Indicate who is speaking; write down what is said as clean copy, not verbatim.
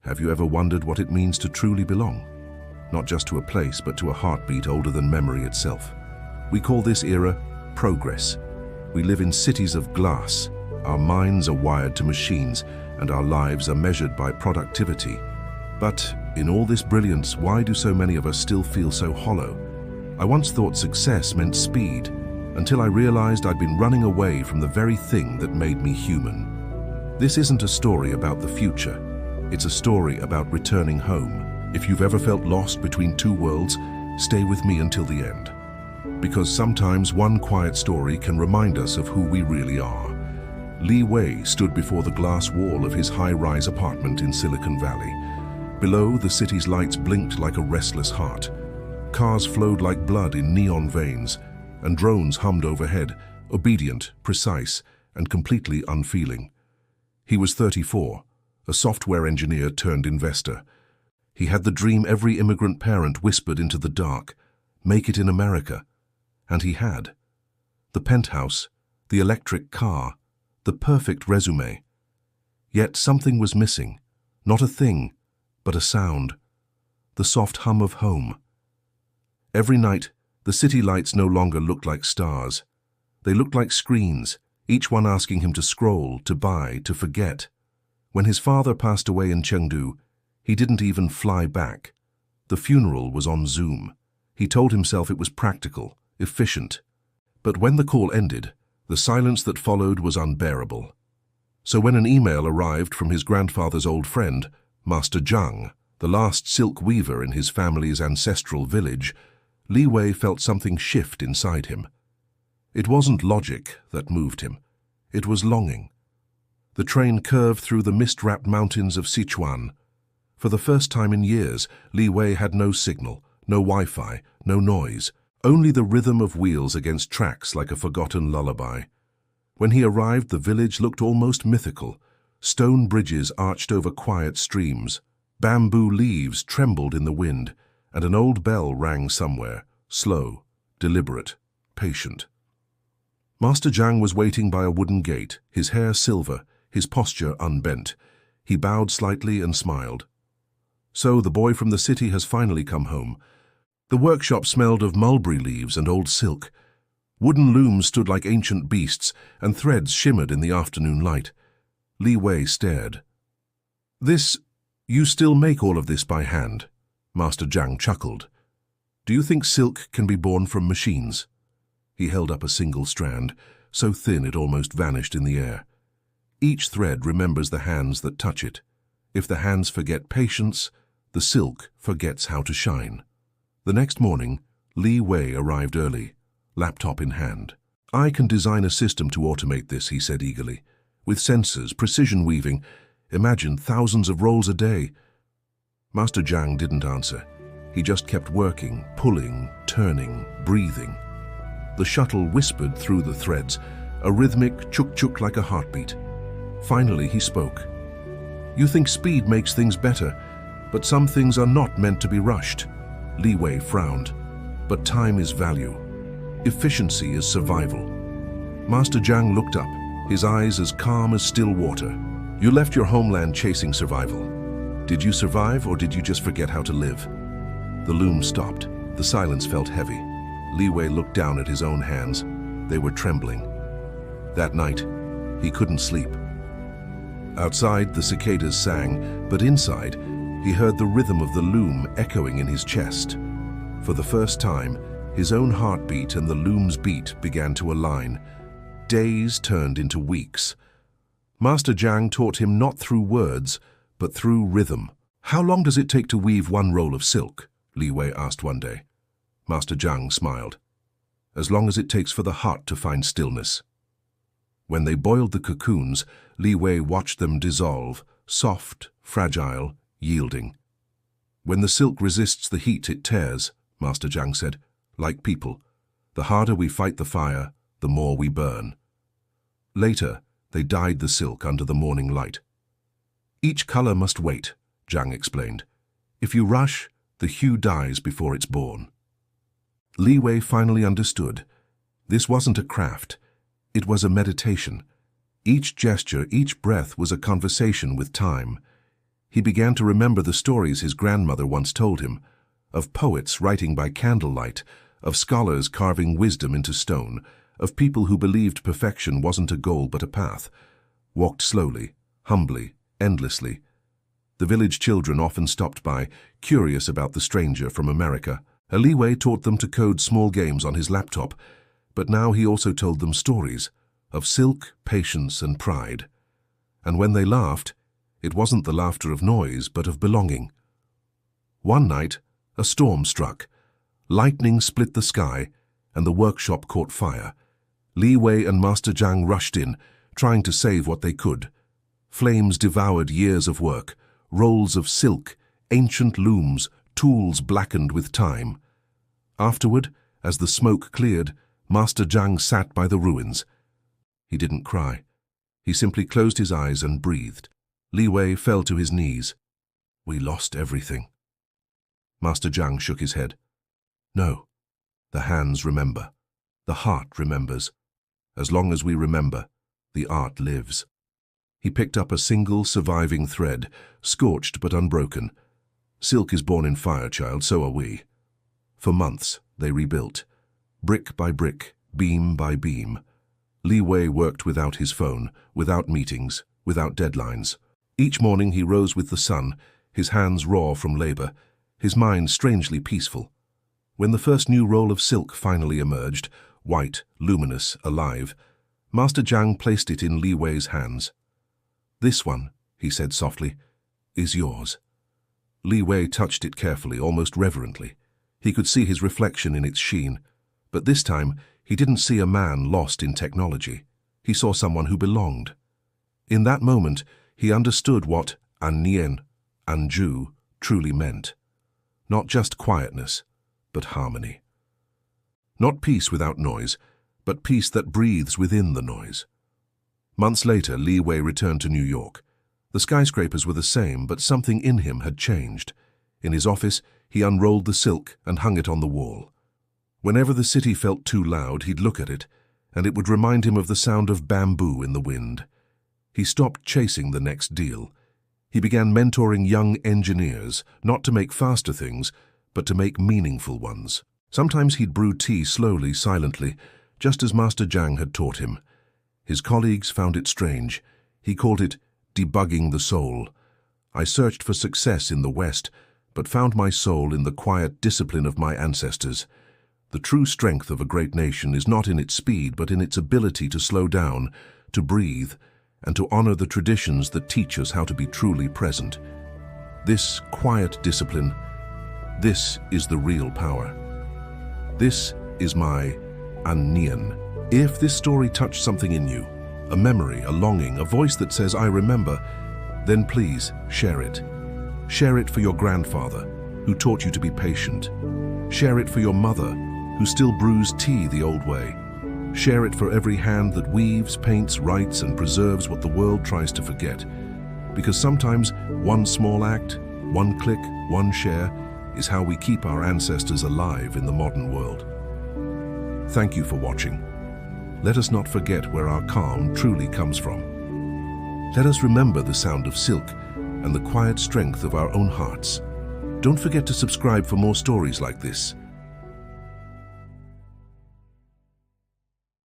Speaker 1: Have you ever wondered what it means to truly belong? Not just to a place, but to a heartbeat older than memory itself. We call this era progress. We live in cities of glass. Our minds are wired to machines, and our lives are measured by productivity. But in all this brilliance, why do so many of us still feel so hollow? I once thought success meant speed, until I realized I'd been running away from the very thing that made me human. This isn't a story about the future. It's a story about returning home. If you've ever felt lost between two worlds, stay with me until the end. Because sometimes one quiet story can remind us of who we really are. Li Wei stood before the glass wall of his high-rise apartment in Silicon Valley. Below, the city's lights blinked like a restless heart. Cars flowed like blood in neon veins, and drones hummed overhead, obedient, precise, and completely unfeeling. He was 34, a software engineer turned investor. He had the dream every immigrant parent whispered into the dark, make it in America. And he had. The penthouse, the electric car, the perfect resume. Yet something was missing, not a thing, but a sound, the soft hum of home. Every night, the city lights no longer looked like stars. They looked like screens, each one asking him to scroll, to buy, to forget. When his father passed away in Chengdu, he didn't even fly back. The funeral was on Zoom. He told himself it was practical, efficient. But when the call ended, the silence that followed was unbearable. So when an email arrived from his grandfather's old friend, Master Zhang, the last silk weaver in his family's ancestral village, Li Wei felt something shift inside him. It wasn't logic that moved him. It was longing. The train curved through the mist-wrapped mountains of Sichuan. For the first time in years, Li Wei had no signal, no Wi-Fi, no noise, only the rhythm of wheels against tracks like a forgotten lullaby. When he arrived, the village looked almost mythical. Stone bridges arched over quiet streams. Bamboo leaves trembled in the wind, and an old bell rang somewhere, slow, deliberate, patient. Master Zhang was waiting by a wooden gate, his hair silver, his posture unbent. He bowed slightly and smiled. So the boy from the city has finally come home. The workshop smelled of mulberry leaves and old silk. Wooden looms stood like ancient beasts, and threads shimmered in the afternoon light. Li Wei stared. You still make all of this by hand?" Master Zhang chuckled. "Do you think silk can be born from machines?" He held up a single strand, so thin it almost vanished in the air. Each thread remembers the hands that touch it. If the hands forget patience, the silk forgets how to shine. The next morning, Li Wei arrived early, laptop in hand. "I can design a system to automate this," he said eagerly. "With sensors, precision weaving. Imagine thousands of rolls a day." Master Zhang didn't answer. He just kept working, pulling, turning, breathing. The shuttle whispered through the threads, a rhythmic chuk-chuk like a heartbeat. Finally, he spoke. "You think speed makes things better, but some things are not meant to be rushed." Li Wei frowned. "But time is value. Efficiency is survival." Master Zhang looked up, his eyes as calm as still water. "You left your homeland chasing survival. Did you survive, or did you just forget how to live?" The loom stopped. The silence felt heavy. Li Wei looked down at his own hands. They were trembling. That night, he couldn't sleep. Outside, the cicadas sang, but inside, he heard the rhythm of the loom echoing in his chest. For the first time, his own heartbeat and the loom's beat began to align. Days turned into weeks. Master Zhang taught him not through words, but through rhythm. "How long does it take to weave one roll of silk?" Li Wei asked one day. Master Zhang smiled. "As long as it takes for the heart to find stillness." When they boiled the cocoons, Li Wei watched them dissolve, soft, fragile, yielding. "When the silk resists the heat, it tears," Master Zhang said. "Like people. The harder we fight the fire, the more we burn." Later, they dyed the silk under the morning light. "Each color must wait," Zhang explained. "If you rush, the hue dies before it's born." Li Wei finally understood. This wasn't a craft. It was a meditation. Each gesture, each breath was a conversation with time. He began to remember the stories his grandmother once told him, of poets writing by candlelight, of scholars carving wisdom into stone, of people who believed perfection wasn't a goal but a path, walked slowly, humbly, endlessly. The village children often stopped by, curious about the stranger from America. Li Wei taught them to code small games on his laptop, but now he also told them stories of silk, patience, and pride. And when they laughed, it wasn't the laughter of noise, but of belonging. One night, a storm struck. Lightning split the sky, and the workshop caught fire. Li Wei and Master Zhang rushed in, trying to save what they could. Flames devoured years of work, rolls of silk, ancient looms, tools blackened with time. Afterward, as the smoke cleared, Master Zhang sat by the ruins. He didn't cry. He simply closed his eyes and breathed. Li Wei fell to his knees. "We lost everything." Master Zhang shook his head. "No. The hands remember. The heart remembers. As long as we remember, the art lives." He picked up a single surviving thread, scorched but unbroken. "Silk is born in fire, child, so are we." For months, they rebuilt. Brick by brick, beam by beam. Li Wei worked without his phone, without meetings, without deadlines. Each morning he rose with the sun, his hands raw from labor, his mind strangely peaceful. When the first new roll of silk finally emerged, white, luminous, alive, Master Zhang placed it in Li Wei's hands. "This one," he said softly, "is yours." Li Wei touched it carefully, almost reverently. He could see his reflection in its sheen, but this time he didn't see a man lost in technology. He saw someone who belonged. In that moment, he understood what An Nien, Anju, truly meant. Not just quietness, but harmony. Not peace without noise, but peace that breathes within the noise. Months later, Li Wei returned to New York. The skyscrapers were the same, but something in him had changed. In his office, he unrolled the silk and hung it on the wall. Whenever the city felt too loud, he'd look at it, and it would remind him of the sound of bamboo in the wind. He stopped chasing the next deal. He began mentoring young engineers, not to make faster things, but to make meaningful ones. Sometimes he'd brew tea slowly, silently, just as Master Zhang had taught him. His colleagues found it strange. He called it debugging the soul. I searched for success in the West, but found my soul in the quiet discipline of my ancestors. The true strength of a great nation is not in its speed, but in its ability to slow down, to breathe, and to honor the traditions that teach us how to be truly present. This quiet discipline, this is the real power. This is my An Nien. If this story touched something in you, a memory, a longing, a voice that says, "I remember," then please share it. Share it for your grandfather, who taught you to be patient. Share it for your mother, who still brews tea the old way. Share it for every hand that weaves, paints, writes, and preserves what the world tries to forget. Because sometimes one small act, one click, one share, is how we keep our ancestors alive in the modern world. Thank you for watching. Let us not forget where our calm truly comes from. Let us remember the sound of silk and the quiet strength of our own hearts. Don't forget to subscribe for more stories like this.